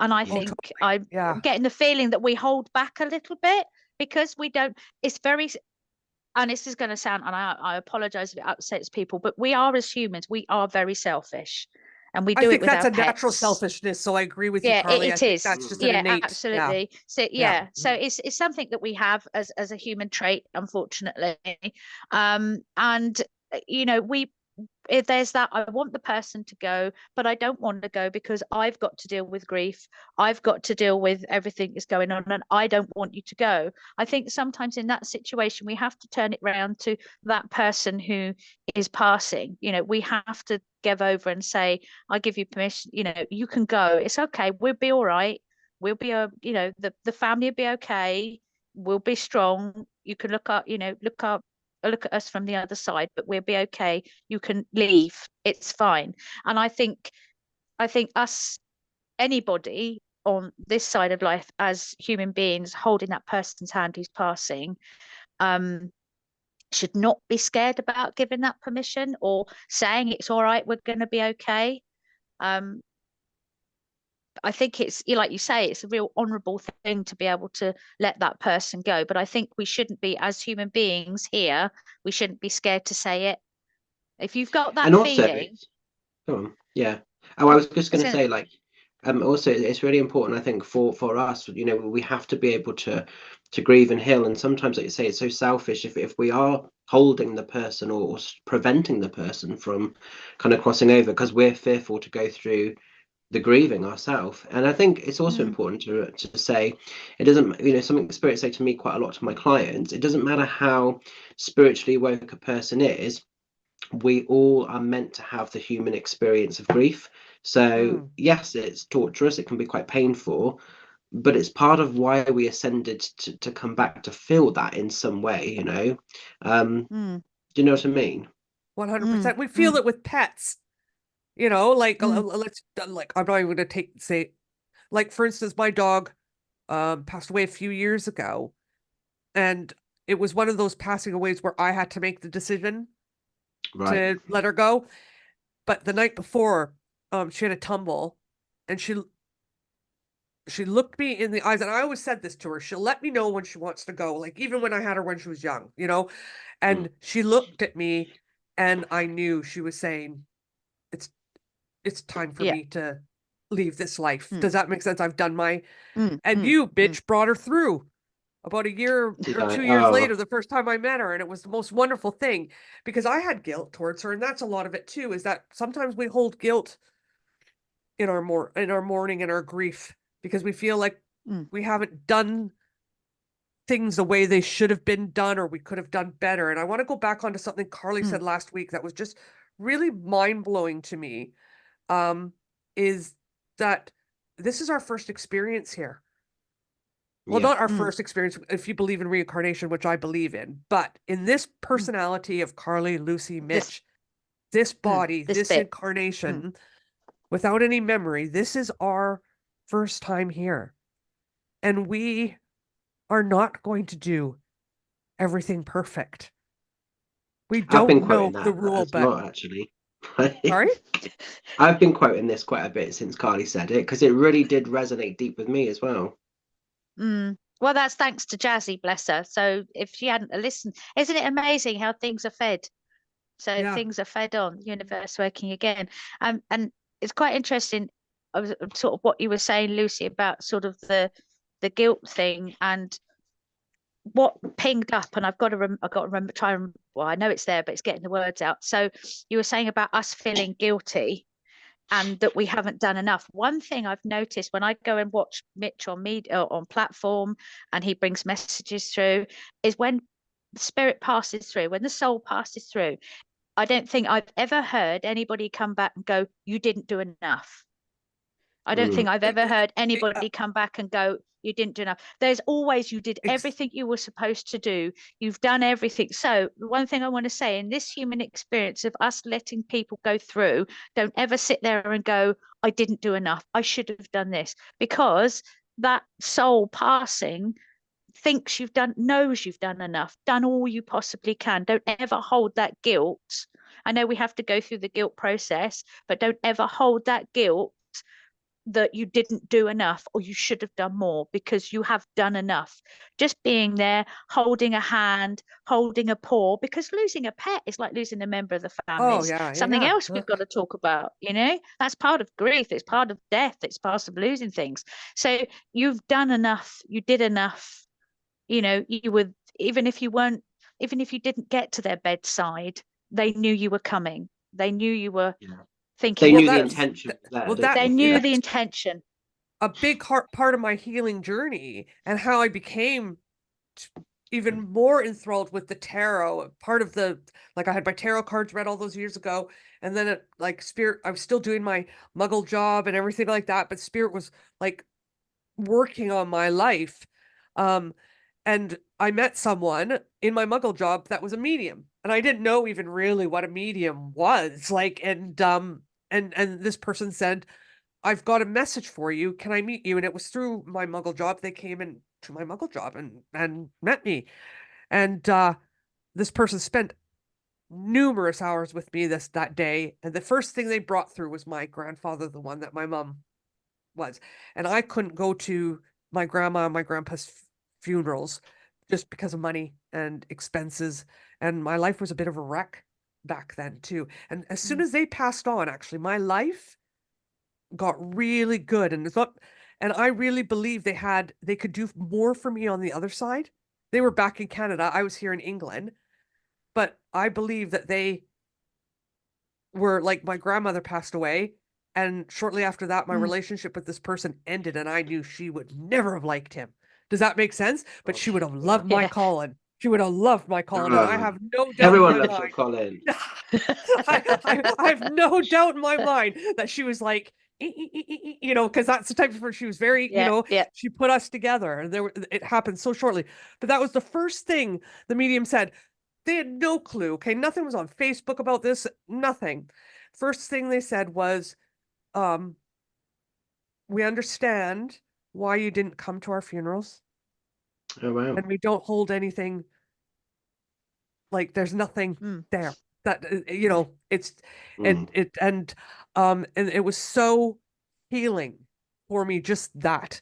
And I Oh, Mm. think totally. I'm Yeah. getting the feeling that we hold back a little bit because we don't. It's very, and this is going to sound, and I apologize if it upsets people, but we are, as humans, we are very selfish, and we I do it think with that's our a natural pets. selfishness. So I agree with you, Yeah, Carly. I it think is. that's just Mm. an Yeah, innate. Yeah. absolutely. So Yeah. yeah, so it's something that we have as a human trait, unfortunately. And we, if there's that, I want the person to go, but I don't want to go because I've got to deal with grief. I've got to deal with everything that's going on, and I don't want you to go. I think sometimes in that situation, we have to turn it round to that person who is passing. We have to give over and say, I give you permission, you can go. It's okay. We'll be all right. We'll be, the family will be okay. We'll be strong. You can look at us from the other side, but we'll be okay. You can leave. It's fine. And I think us, anybody on this side of life, as human beings holding that person's hand who's passing, should not be scared about giving that permission or saying it's all right, we're going to be okay. um I think it's, like you say, it's a real honourable thing to be able to let that person go. But I think we shouldn't be, as human beings here, we shouldn't be scared to say it. If you've got And that also, feeling, it's go on, yeah. Oh, I was just I going to said, say, like, also, it's really important, I think, for us. You know, we have to be able to grieve and heal. And sometimes, like you say, it's so selfish if we are holding the person or preventing the person from kind of crossing over because we're fearful to go through the grieving ourselves. And I think it's also mm, important to say it doesn't, something spirits say to me quite a lot to my clients. It doesn't matter how spiritually woke a person is, we all are meant to have the human experience of grief. So Mm. yes, it's torturous, it can be quite painful, but it's part of why we ascended to come back to feel that in some way. mm, Do you know what I mean? 100%. We feel mm, it with pets, like mm, let's like I'm not even going to say, like, for instance, my dog passed away a few years ago, and it was one of those passing aways where I had to make the decision Right. to let her go. But the night before, she had a tumble, and she looked me in the eyes, and I always said this to her. She'll let me know when she wants to go, like even when I had her when she was young. Mm. And she looked at me, and I knew she was saying, "It's it's time for yeah, me to leave this life." mm, Does that make sense? I've done my, mm, and mm, you, mm. bitch, brought her through about a year Did or I? 2 years Oh, later, the first time I met her, and it was the most wonderful thing because I had guilt towards her, and that's a lot of it too. Is that sometimes we hold guilt in our mourning and our grief because we feel like Mm, we haven't done things the way they should have been done, or we could have done better. And I want to go back onto something Carly mm, said last week that was just really mind-blowing to me. Is that this is our first experience here. Well, yeah. not our mm, first experience if you believe in reincarnation, which I believe in, but in this mm. personality of Carly, Lucy, This, Mitch, this body, this this bit. incarnation, without any memory. This is our first time here. And we are not going to do everything perfect. We I've been don't quoting know the that rule, a but lot, actually. sorry? I've been quoting this quite a bit since Carly said it, because it really did resonate deep with me as well. Well, that's thanks to Jazzy, bless her. So if she hadn't listened, isn't it amazing how things are fed? So Yeah. things are fed on, universe working again. And it's quite interesting, sort of what you were saying, Lucy, about sort of the guilt thing and what pinged up. And I've got to remember, well, I know it's there, but it's getting the words out. So you were saying about us feeling guilty and that we haven't done enough. One thing I've noticed when I go and watch Mitch on media on platform and he brings messages through is when the spirit passes through, when the soul passes through, I don't think I've ever heard anybody come back and go, you didn't do enough. I don't think I've ever heard anybody come back and go, you didn't do enough. There's always, you did everything you were supposed to do. You've done everything. So the one thing I want to say in this human experience of us letting people go through, don't ever sit there and go, I didn't do enough. I should have done this, because that soul passing knows you've done enough, done all you possibly can. Don't ever hold that guilt. I know we have to go through the guilt process, but don't ever hold that guilt that you didn't do enough or you should have done more, because you have done enough. Just being there, holding a hand, holding a paw, because losing a pet is like losing a member of the family. Oh, yeah. Something else we've got to talk about, that's part of grief, it's part of death, it's part of losing things. So you've done enough, you did enough. You were, even if you didn't get to their bedside, they knew you were coming. They knew you were thinking. They knew the intention was there. They knew the intention. A big part of my healing journey and how I became even more enthralled with the tarot. Part of I had my tarot cards read all those years ago, and then spirit, I was still doing my muggle job and everything like that, but spirit was like working on my life. And I met someone in my muggle job that was a medium, and I didn't know even really what a medium was like. And this person said, I've got a message for you. Can I meet you? And it was through my muggle job. They came in to my muggle job and met me. And this person spent numerous hours with me that day. And the first thing they brought through was my grandfather, the one that my mom was. And I couldn't go to my grandma and my grandpa's funerals just because of money and expenses. And my life was a bit of a wreck back then too. And as soon as they passed on, actually, my life got really good. And I really believe they could do more for me on the other side. They were back in Canada. I was here in England, but I believe that they were like, my grandmother passed away. And shortly after that, my relationship with this person ended, and I knew she would never have liked him. Does that make sense? But she would have loved my Colin. She would have loved my Colin, and I have no doubt Everyone in my loves your mind. Colin. I have no doubt in my mind that she was like, because that's the type of person she was. Very, she put us together, and it happened so shortly. But that was the first thing the medium said. They had no clue. Okay, nothing was on Facebook about this. Nothing. First thing they said was, we understand why you didn't come to our funerals. Oh wow. And we don't hold anything, like there's nothing there that it's and it was so healing for me, just that.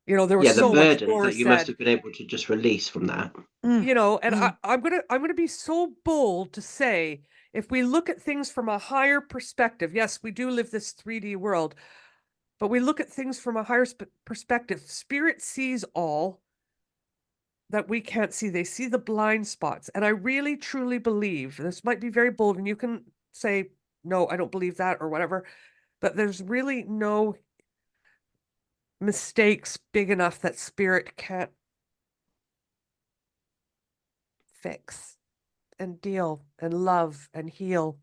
There was so much burden more that you said. must have been able to just release from that. And I'm gonna be so bold to say, if we look at things from a higher perspective, yes, we do live this 3D world, but we look at things from a higher perspective. Spirit sees all that we can't see. They see the blind spots. And I really, truly believe, this might be very bold, and you can say, no, I don't believe that or whatever, but there's really no mistakes big enough that spirit can't fix and deal and love and heal.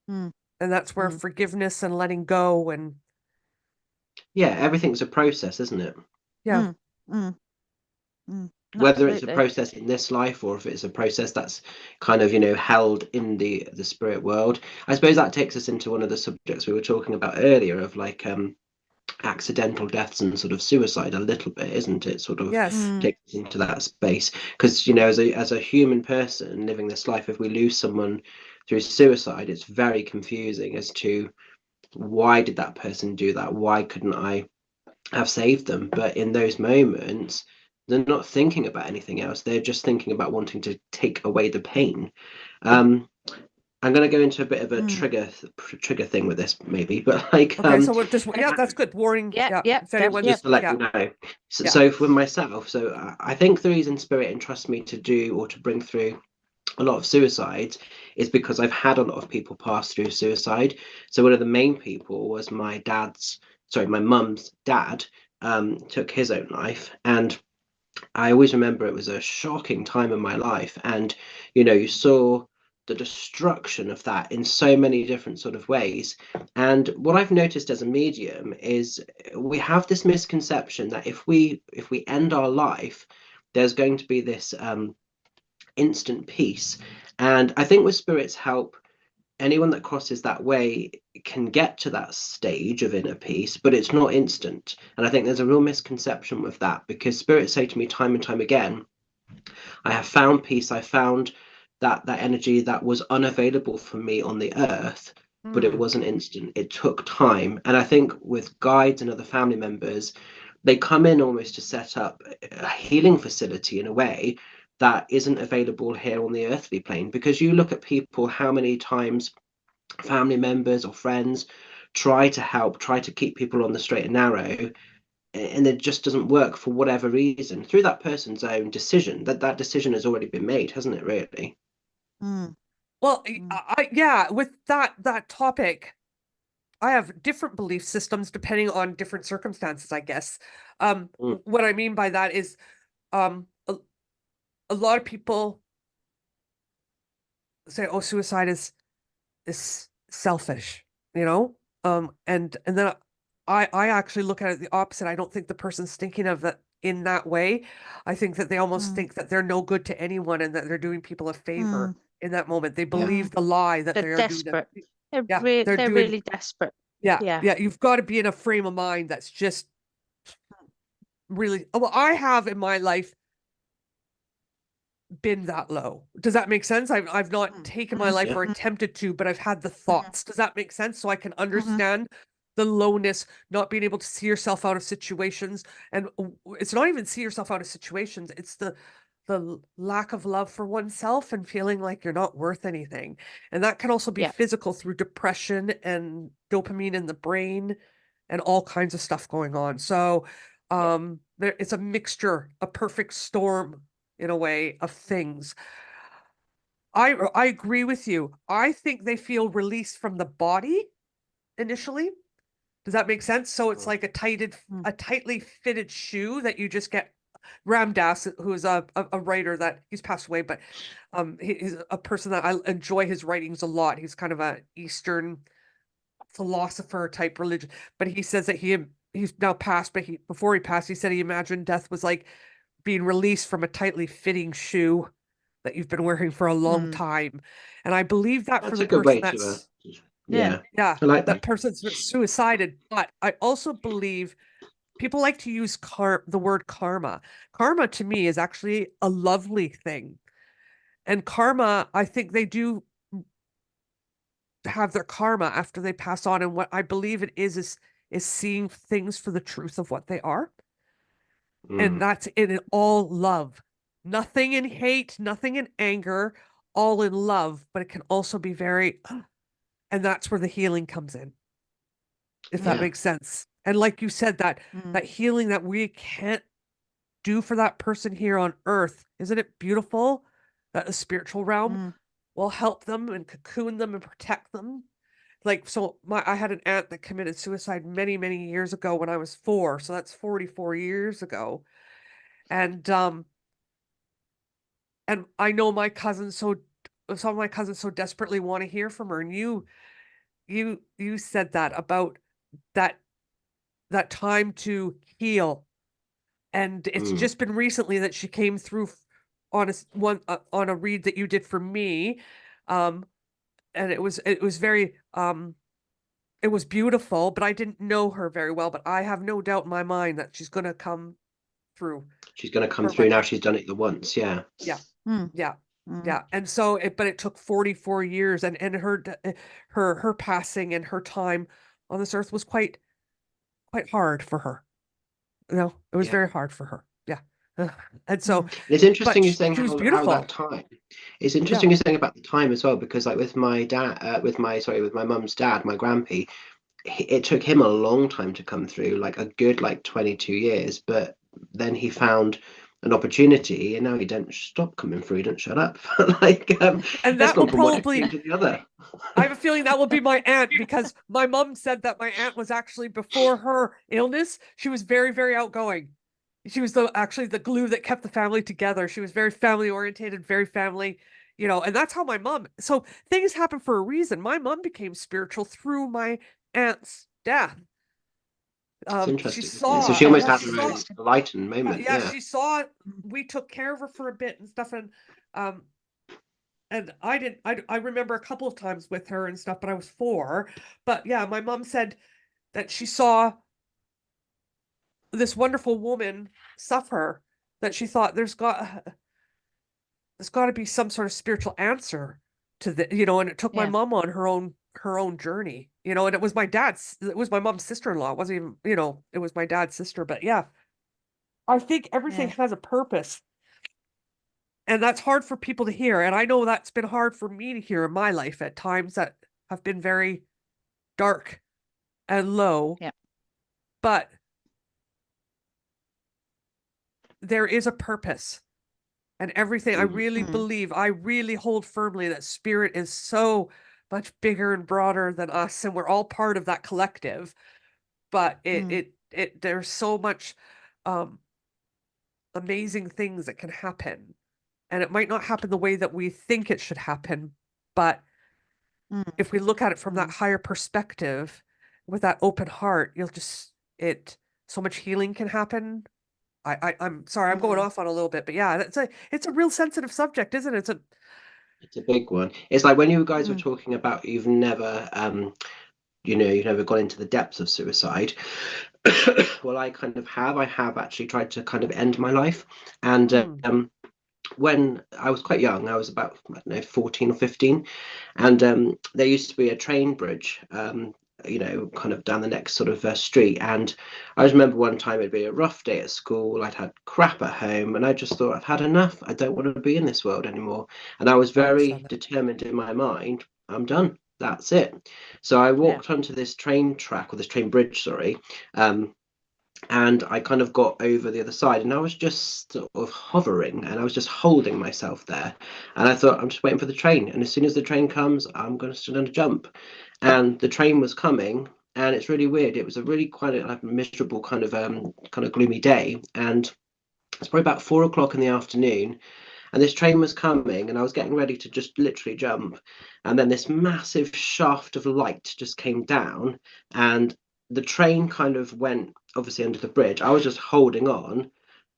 And that's where forgiveness and letting go and everything's a process, isn't it? whether it's a Absolutely. process in this life or if it's a process that's kind of, you know, held in the spirit world. I suppose that takes us into one of the subjects we were talking about earlier of like accidental deaths and sort of suicide a little bit, isn't it? Sort of Yes. takes us into that space because, you know, as a human person living this life, if we lose someone through suicide, it's very confusing as to why did that person do that? Why couldn't I have saved them? But in those moments, they're not thinking about anything else. They're just thinking about wanting to take away the pain. I'm going to go into a bit of a trigger thing with this, maybe, but like, Okay, so we're just, yeah, that's good. Warning. Yeah, If anyone's, just to let yeah, you know. So, yeah. so for myself, so I think the reason Spirit entrusts me to do or to bring through a lot of suicides is because I've had a lot of people pass through suicide. So one of the main people was my mum's dad, took his own life. And I always remember it was a shocking time in my life. And, you know, you saw the destruction of that in so many different sort of ways. And what I've noticed as a medium is we have this misconception that if we end our life, there's going to be this instant peace. And I think with Spirit's help, anyone that crosses that way can get to that stage of inner peace, but it's not instant. And I think there's a real misconception with that because Spirits say to me time and time again, I have found peace. I found that energy that was unavailable for me on the earth, but it wasn't instant. It took time. And I think with guides and other family members, they come in almost to set up a healing facility in a way that isn't available here on the earthly plane. Because you look at people, how many times family members or friends try to help, try to keep people on the straight and narrow, and it just doesn't work for whatever reason through that person's own decision. That decision has already been made, hasn't it, really? Well, yeah, with that topic, I have different belief systems depending on different circumstances, I guess. What I mean by that is, a lot of people say, "Oh, suicide is selfish," you know? And then I actually look at it the opposite. I don't think the person's thinking of that in that way. I think that they almost think that they're no good to anyone and that they're doing people a favor in that moment. They believe the lie that They're they are doing them. desperate. They're Yeah, they're really desperate. yeah, Yeah. you've got to be in a frame of mind that's just really, well, I have in my life been that low. Does that make sense? I've not taken my life Yeah. or attempted to, but I've had the thoughts. Does that make sense? So I can understand the lowness, not being able to see yourself out of situations. And it's not even see yourself out of situations, it's the lack of love for oneself and feeling like you're not worth anything. And that can also be Yeah. physical through depression and dopamine in the brain and all kinds of stuff going on. So it's a mixture, a perfect storm in a way of things. I agree with you. I think they feel released from the body initially. Does that make sense? So it's like a tightly fitted shoe that you just get. Ram Dass, who is a writer that he's passed away, but he's a person that I enjoy his writings a lot. He's kind of a Eastern philosopher type religion, but he says that he's now passed, but before he passed, he said he imagined death was like being released from a tightly fitting shoe that you've been wearing for a long time. And I believe that for That's the a good person way to that's yeah. yeah, I like that that. person's suicided. But I also believe people like to use the word karma. Karma to me is actually a lovely thing. And karma, I think they do have their karma after they pass on. And what I believe it is seeing things for the truth of what they are. And that's in all love. Nothing in hate, nothing in anger, all in love, but it can also be very, and that's where the healing comes in, if that makes sense. And like you said, that healing that we can't do for that person here on earth, isn't it beautiful that the spiritual realm will help them and cocoon them and protect them? Like, so I had an aunt that committed suicide many, many years ago when I was 4. So that's 44 years ago. And I know some of my cousins so desperately want to hear from her. And you said that about that time to heal And it's just been recently that she came through on on a read that you did for me. And it was very it was beautiful, but I didn't know her very well, but I have no doubt in my mind that she's going to come through. She's going to come through now. She's done it the once. Yeah. Yeah. Mm. Yeah. Mm. Yeah. And so but it took 44 years, and her passing and her time on this earth was quite hard for her. It was very hard for her. Yeah. And so, and it's interesting you're she saying was how beautiful. that time. It's interesting you're saying about the time as well, because like with my dad, with my mum's dad, my grandpa, it took him a long time to come through, like a good 22 years, but then he found an opportunity, and now he don't stop coming through, he don't shut up. And that will gone from one probably extreme to the other. I have a feeling that will be my aunt, because my mom said that my aunt was actually, before her illness, she was very, very outgoing. She was actually the glue that kept the family together. She was very family oriented, very family, and that's how my mom. So things happen for a reason. My mom became spiritual through my aunt's death. It's interesting, She isn't it? So saw, she almost yeah, had she her saw, own enlightened moment. yeah, Yeah. she saw. We took care of her for a bit and stuff, and I didn't. I remember a couple of times with her and stuff, but I was 4. But yeah, my mom said that she saw this wonderful woman suffer, that she thought there's got to be some sort of spiritual answer to the, and it took my Yeah. mom on her own journey, and it was my mom's sister-in-law. It wasn't even, it was my dad's sister. But yeah, I think everything has a purpose, and that's hard for people to hear. And I know that's been hard for me to hear in my life at times that have been very dark and low. Yeah. But there is a purpose, and everything. I really believe, I really hold firmly that spirit is so much bigger and broader than us, and we're all part of that collective. But there's so much amazing things that can happen, and it might not happen the way that we think it should happen, but if we look at it from that higher perspective with that open heart, so much healing can happen. I'm sorry, I'm going off on a little bit, but yeah, it's a real sensitive subject, isn't it? It's a big one. It's like when you guys were talking about you've never you've never gone into the depths of suicide. Well, I have actually tried to kind of end my life. And when I was quite young, I was about, I don't know, 14 or 15, and there used to be a train bridge, kind of down the next sort of street. And I just remember one time it'd be a rough day at school, I'd had crap at home, and I just thought, I've had enough, I don't want to be in this world anymore. And I was very determined in my mind, I'm done, that's it. So I walked onto this train track, or this train bridge, sorry, and I kind of got over the other side, and I was just sort of hovering, and I was just holding myself there. And I thought, I'm just waiting for the train, and as soon as the train comes, I'm going to stand and jump. And the train was coming, and it's really weird. It was a really quite a miserable kind of gloomy day, and it's probably about 4 o'clock in the afternoon, and this train was coming, and I was getting ready to just literally jump, and then this massive shaft of light just came down, and the train kind of went obviously under the bridge. I was just holding on,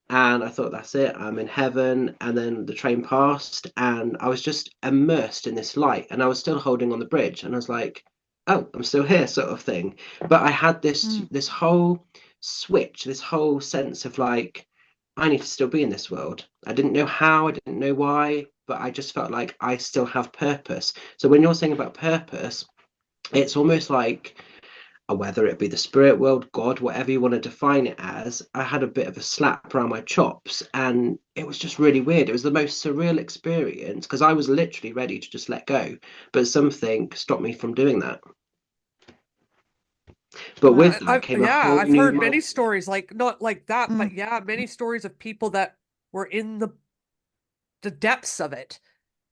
and I thought, that's it, I'm in heaven. And then the train passed, and I was just immersed in this light, and I was still holding on the bridge, and I was like, oh, I'm still here, sort of thing. But I had this whole switch, this whole sense of like, I need to still be in this world. I didn't know how, I didn't know why, but I just felt like I still have purpose. So when you're saying about purpose, it's almost like, whether it be the spirit world, God, whatever you want to define it as, I had a bit of a slap around my chops, and it was just really weird. It was the most surreal experience, because I was literally ready to just let go, but something stopped me from doing that. But with that came a whole I've new heard many mindset. stories, like not like that, but yeah, many stories of people that were in the depths of it,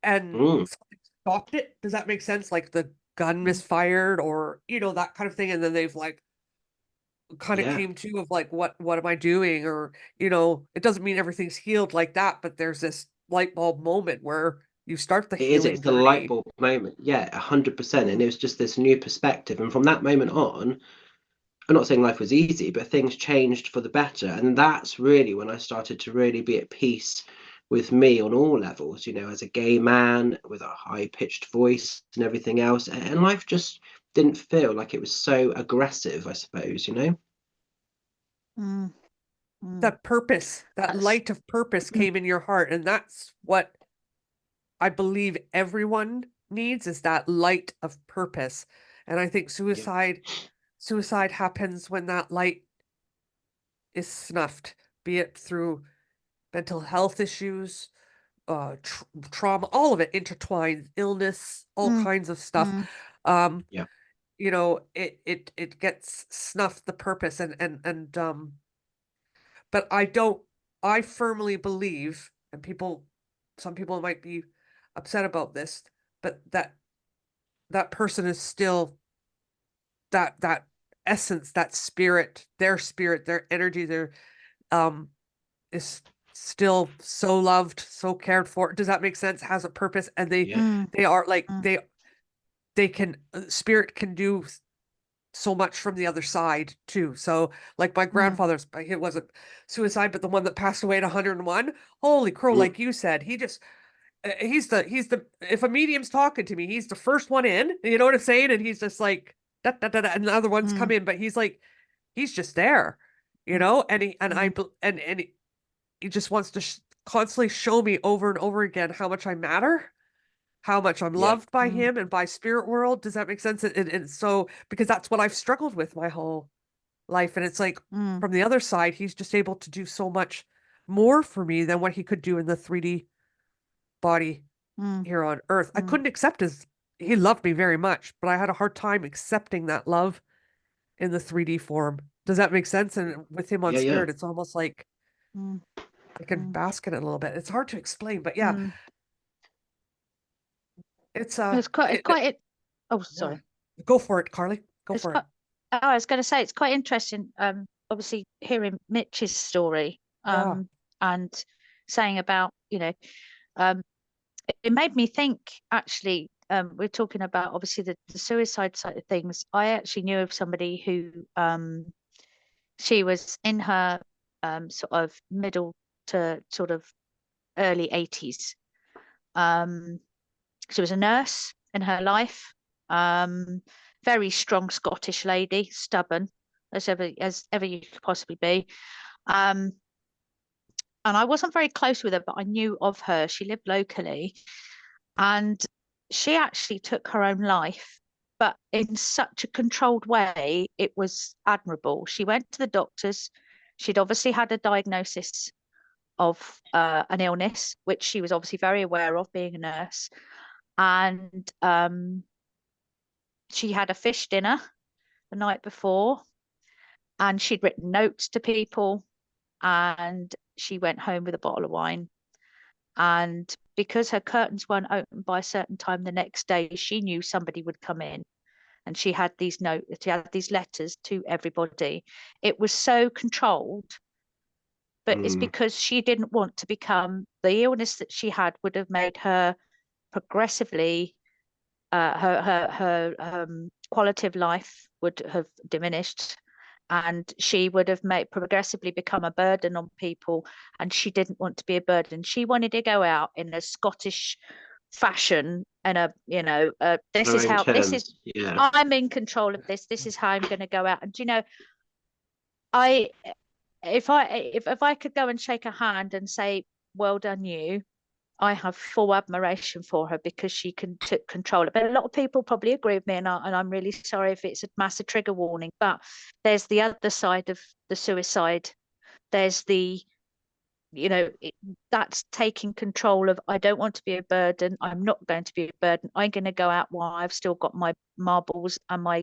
and something stopped it. Does that make sense? Like the gun misfired, or that kind of thing, and then they've like kind of came to of like, what am I doing? Or it doesn't mean everything's healed like that, but there's this light bulb moment where you start the healing It's the light journey. bulb moment. Yeah, 100%. And it was just this new perspective. And from that moment on, I'm not saying life was easy, but things changed for the better. And that's really when I started to really be at peace with me on all levels, as a gay man with a high pitched voice and everything else. And life just didn't feel like it was so aggressive, I suppose. Mm, mm. That purpose, that That's light of purpose came in your heart. And that's what I believe everyone needs, is that light of purpose. And I think suicide happens when that light is snuffed, be it through mental health issues, trauma, all of it intertwined, illness, all Mm, kinds of stuff. mm, Um, Yeah. it gets snuffed, the purpose, and but I firmly believe, and some people might be upset about this, but that person is still that essence, that spirit, their energy, is still so loved, so cared for. Does that make sense? Has a purpose, and Yeah. mm, they are like mm. they can spirit can do so much from the other side too. So like my grandfather's, it wasn't suicide, but the one that passed away at 101, holy crow, Mm. like you said, he's the if a medium's talking to me, he's the first one in, you know what I'm saying? And he's just like da, da, da, da, and the other ones come in, but he's just there, and he just wants to constantly show me over and over again how much I matter, how much I'm Yeah. loved by him and by spirit world. Does that make sense? And so, because that's what I've struggled with my whole life. And it's like, from the other side, he's just able to do so much more for me than what he could do in the 3D body here on earth. I couldn't accept he loved me very much, but I had a hard time accepting that love in the 3D form. Does that make sense? And with him on Yeah. Yeah. spirit, it's almost like I can bask in it a little bit. It's hard to explain, but yeah, it's It's quite. Oh, sorry. go for it, Carly. Go It's for it. quite. Oh, I was going to say it's quite interesting. Obviously hearing Mitch's story. Yeah. And saying about it made me think actually. We're talking about obviously the suicide side of things. I actually knew of somebody who she was in her sort of middle to sort of early 80s. She was a nurse in her life. Very strong Scottish lady, stubborn as ever you could possibly be. And I wasn't very close with her, but I knew of her. She lived locally, and she actually took her own life, but in such a controlled way. It was admirable. She went to the doctors. She'd obviously had a diagnosis of an illness, which she was obviously very aware of, being a nurse. And she had a fish dinner the night before, and she'd written notes to people, and she went home with a bottle of wine. And because her curtains weren't open by a certain time the next day, she knew somebody would come in. And she had these letters to everybody. It was so controlled, but it's because she didn't want to become, the illness that she had would have made her progressively, her quality of life would have diminished, and she would have made progressively become a burden on people. And she didn't want to be a burden. She wanted to go out in a Scottish fashion, and this Her is own how this is. terms. Yeah. I'm in control of this. This is how I'm going to go out. And I if I could go and shake a hand and say, well done you, I have full admiration for her, because she took control. But a lot of people probably agree with me, and I'm really sorry if it's a massive trigger warning. But there's the other side of the suicide. There's that's taking control of, I don't want to be a burden. I'm not going to be a burden. I'm going to go out while I've still got my marbles and my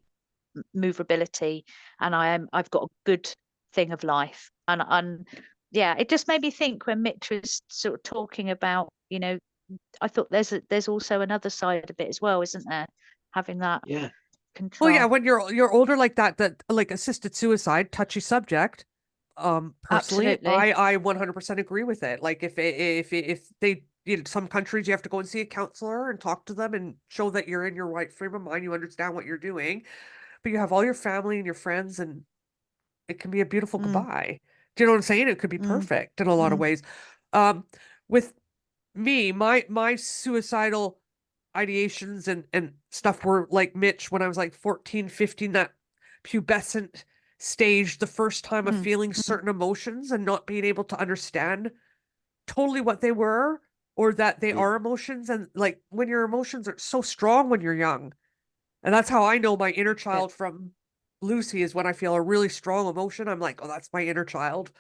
movability, and I've got a good thing of life. And yeah, it just made me think when Mitch was sort of talking about, I thought there's also another side of it as well, isn't there? Having that Yeah. Well, yeah, control. when you're older like that like assisted suicide, touchy subject. Personally, Absolutely. I 100% agree with it. Like if they, some countries you have to go and see a counselor and talk to them and show that you're in your right frame of mind, you understand what you're doing, but you have all your family and your friends and it can be a beautiful Mm. goodbye. Do you know what I'm saying? It could be Mm. perfect in a lot of Mm. ways. With me, my suicidal ideations and stuff were like Mitch when I was like 14, 15, that pubescent stage, the first time of Mm. feeling Mm. certain emotions and not being able to understand totally what they were or that they Yeah. are emotions. And like when your emotions are so strong when you're young. And that's how I know my inner child from Lucy is when I feel a really strong emotion. I'm like, oh, that's my inner child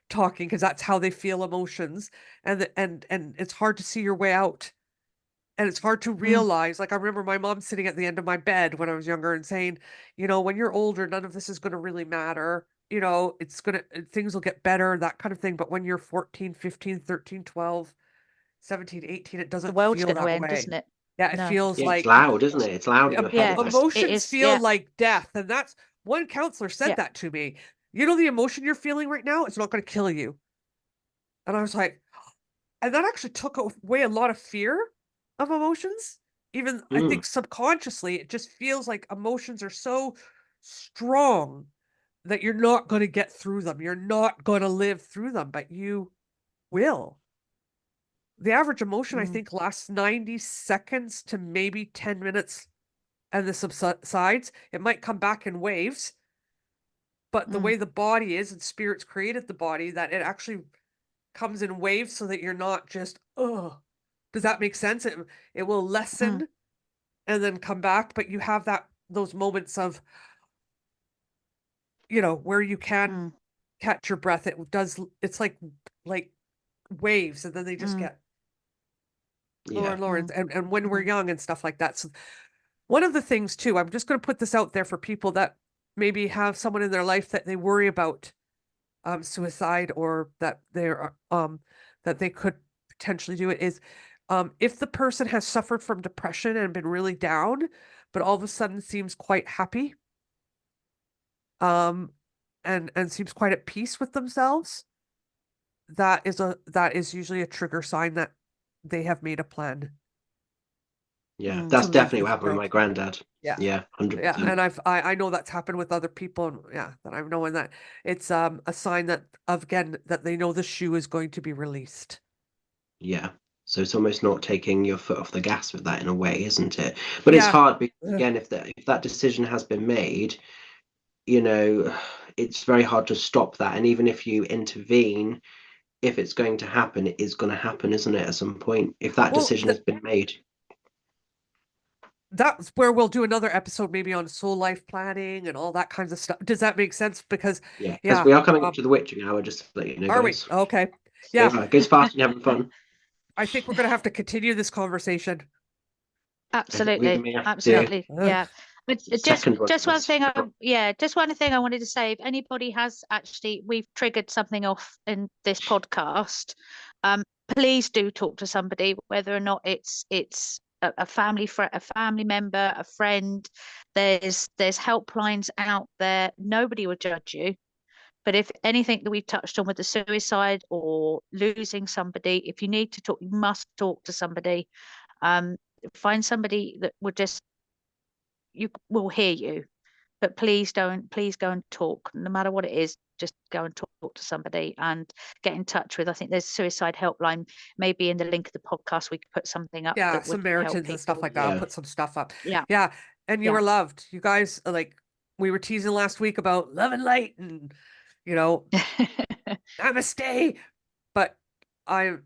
talking, because that's how they feel emotions. And it's hard to see your way out. And it's hard to realize, like I remember my mom sitting at the end of my bed when I was younger and saying, when you're older, none of this is going to really matter. Things will get better, that kind of thing. But when you're 14, 15, 13, 12, 17, 18, it The doesn't world's feel going to that end, way. isn't it? Yeah, it No. feels Yeah, it's like loud, isn't it? It's loud in your head Yeah, at that it emotions is. feel Yeah. like death. And that's one counselor said Yeah. that to me. The emotion you're feeling right now, it's not going to kill you. And I was like, and that actually took away a lot of fear of emotions. Even I think subconsciously, it just feels like emotions are so strong that you're not going to get through them. You're not going to live through them, but you will. The average emotion, I Mm. think, lasts 90 seconds to maybe 10 minutes, and this subsides. It might come back in waves, but the Mm. way the body is and spirits created the body, that it actually comes in waves so that you're not just, oh, does that make sense? It will Mm. lessen and then come back, but you have those moments of, where you can Mm. catch your breath. It's like waves, and then they just Mm. get lower Yeah. and lower. Mm. And when we're young and stuff like that. So one of the things too, I'm just going to put this out there for people that maybe have someone in their life that they worry about suicide, or that that they could potentially do it, is if the person has suffered from depression and been really down, but all of a sudden seems quite happy, um and seems quite at peace with themselves, that is usually a trigger sign that they have made a plan Yeah, Mm. that's to leave definitely what this happened with world. my granddad. Yeah. Yeah, Yeah, 100%. and I know that's happened with other people, and yeah, that I'm knowing that it's a sign that, again, that they know the shoe is going to be released. Yeah. So it's almost not taking your foot off the gas with that in a way, isn't it? But it's Yeah. hard because, Ugh. again, if that decision has been made, it's very hard to stop that. And even if you intervene, if it's going to happen, it is going to happen, isn't it, at some point, if that Well, decision has been made. that's where we'll do another episode maybe on soul life planning and all that kinds of stuff. Does that make sense? Because Yeah, because yeah, we are coming up to the witching hour, just to let you know, are we? guys. Okay. So Yeah, it goes fast and having fun. I think we're gonna have to continue this conversation. We Absolutely. may have to Absolutely. Ugh. Yeah. But do a second one. just one thing just one thing I wanted to say. If anybody has actually, we've triggered something off in this podcast, please do talk to somebody, whether or not it's a family a family member, a friend. There's helplines out there. Nobody will judge you. But if anything that we've touched on with the suicide or losing somebody, if you need to talk, you must talk to somebody. Find somebody that will you will hear you, but please go and talk, no matter what it is. Just go and talk to somebody and get in touch with, I think there's a suicide helpline, maybe in the link of the podcast we could put something up Yeah, that would help Samaritans and stuff people. like that. I'll Yeah. put some stuff up. Yeah. Yeah, and you Yeah. were loved. You guys, like, we were teasing last week about love and light and, namaste. But I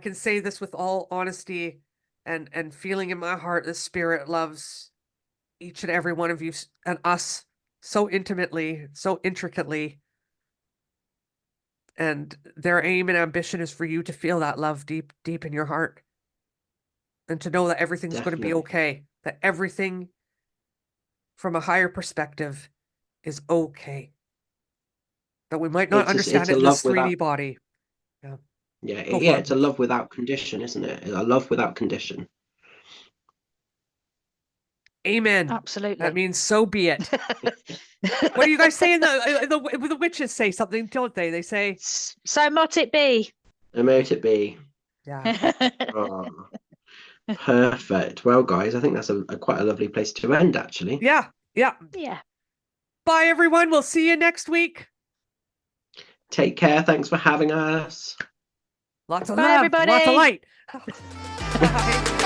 can say this with all honesty and feeling in my heart, the spirit loves each and every one of you and us so intimately, so intricately. And their aim and ambition is for you to feel that love deep, deep in your heart, and to know that everything's going to be Definitely. okay, that everything from a higher perspective is okay. That we might not understand It's it a in love this without 3D body. Yeah. yeah, Go for it, it's a Mitch. love without condition, isn't it? A love without condition. Amen. Absolutely. That means so be it. What do you guys say the witches say something, don't they? They say, So might it be. And may it be. yeah. Oh, perfect. Well, guys, I think that's a quite a lovely place to end, actually. Yeah. Yeah. Yeah. Bye, everyone. We'll see you next week. Take care. Thanks for having us. Lots of Bye, love. everybody. Lots of light. Bye.